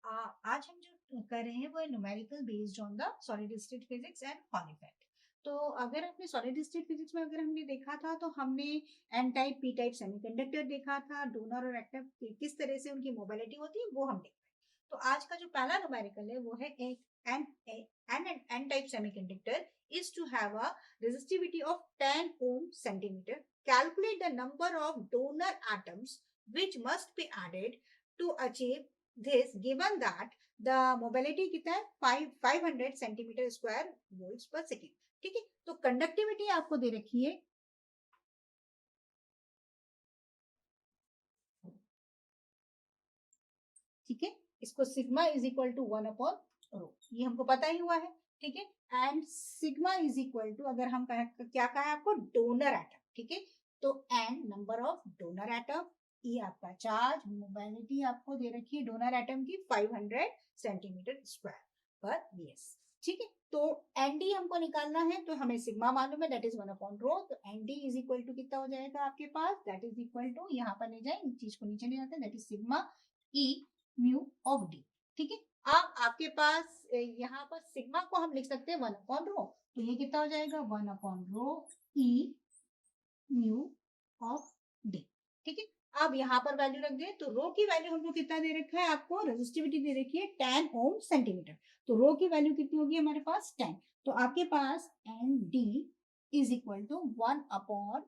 आज हम जो कर रहे हैं वो है numerical based on the solid state physics and hall effect. तो अगर अपने सॉलिड स्टेट फिजिक्स में अगर हमने देखा था तो हमने n type p type semiconductor देखा था, डोनर और एक्टिव किस तरह से उनकी मोबिलिटी होती है वो हम देख रहे हैं। तो आज का जो पहला न्यूमेरिकल है वो है एक n type semiconductor is to have a resistivity of 10 ohm centimeter. Calculate the number of donor atoms which must be added to achieve this given that the mobility कितना है 500 सेंटीमीटर स्क्वायर वोल्ट्स पर second. ठीक है, तो conductivity आपको दे रखी है ठीक है, इसको सिग्मा इज इक्वल टू 1/रो, ये हमको पता ही हुआ है। ठीक है, and sigma is equal to अगर हम क्या कहा है आपको डोनर एटम। ठीक है, तो n number of donor atom, E आपका चार्ज, मोबिलिटी आपको दे रखी है डोनर एटम की 500 सेंटीमीटर स्क्वायर पर वीएस। ठीक है, तो एनडी हमको निकालना है तो हमें सिग्मा मालूम है दैट इज 1/रो, तो एनडी इज इक्वल टू कितना हो जाएगा आपके पास, दैट इज इक्वल टू यहाँ पर ले जाए, इस चीज को नीचे ले जाते हैं, that is sigma E mu of D. ठीक है, अब आपके पास यहाँ पर सिग्मा को हम लिख सकते हैं 1/रो, तो ये कितना हो जाएगा 1/रो ई म्यू ऑफ डी। ठीक है, अब यहाँ पर वैल्यू रख दे तो रो की वैल्यू हमको कितना दे रखा है, आपको रेजिस्टिविटी दे रखी है 10 ओम सेंटीमीटर, तो रो की वैल्यू कितनी होगी हमारे पास 10, तो आपके पास n D is equal to 1/10,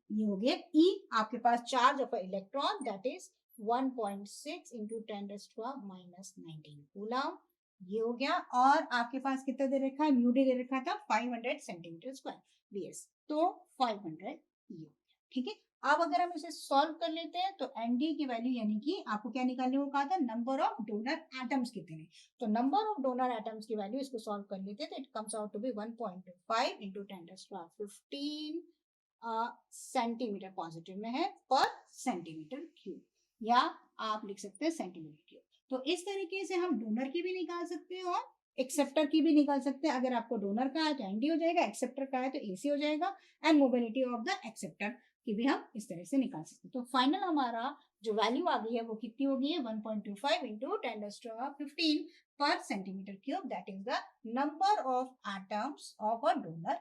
ये हो गया ई आपके पास charge of electron that is 1.6 into 10⁻⁻19 coulomb, ये हो गया। और आपके पास कितना दे रखा है, म्यू डी दे रखा था 500 सेंटीमीटर स्क्वायर बीएस, तो 500 ये। ठीक है, अब अगर हम इसे सॉल्व कर लेते हैं तो एनडी की वैल्यू यानी कि आपको क्या निकालने को कहा था, नंबर ऑफ डोनर एटम्स कितने, तो नंबर ऑफ डोनर एटम्स की वैल्यू इसको सॉल्व कर लेते हैं तो it comes out to be 1.25 into 10⁻15 centimetre positive में है पर सेंटीमीटर क्यूब, या आप लिख सकते हैं सेंटीमीटर क्यूब। तो इस तरीके से हम डोनर की भी निकाल सकते हैं और एक्सेप्टर की भी निकाल सकते हैं। अगर आपको डोनर का है तो एनडी हो जाएगा, एक्सेप्टर का है तो एसी हो जाएगा, and mobility of the acceptor की भी हम इस तरह से निकाल सकते हैं। तो फाइनल हमारा जो वैल्यू आ गई है वो कितनी होगी है 1.25 इंटू 10⁻15 पर centimetre cube, that is the number of atoms of a donor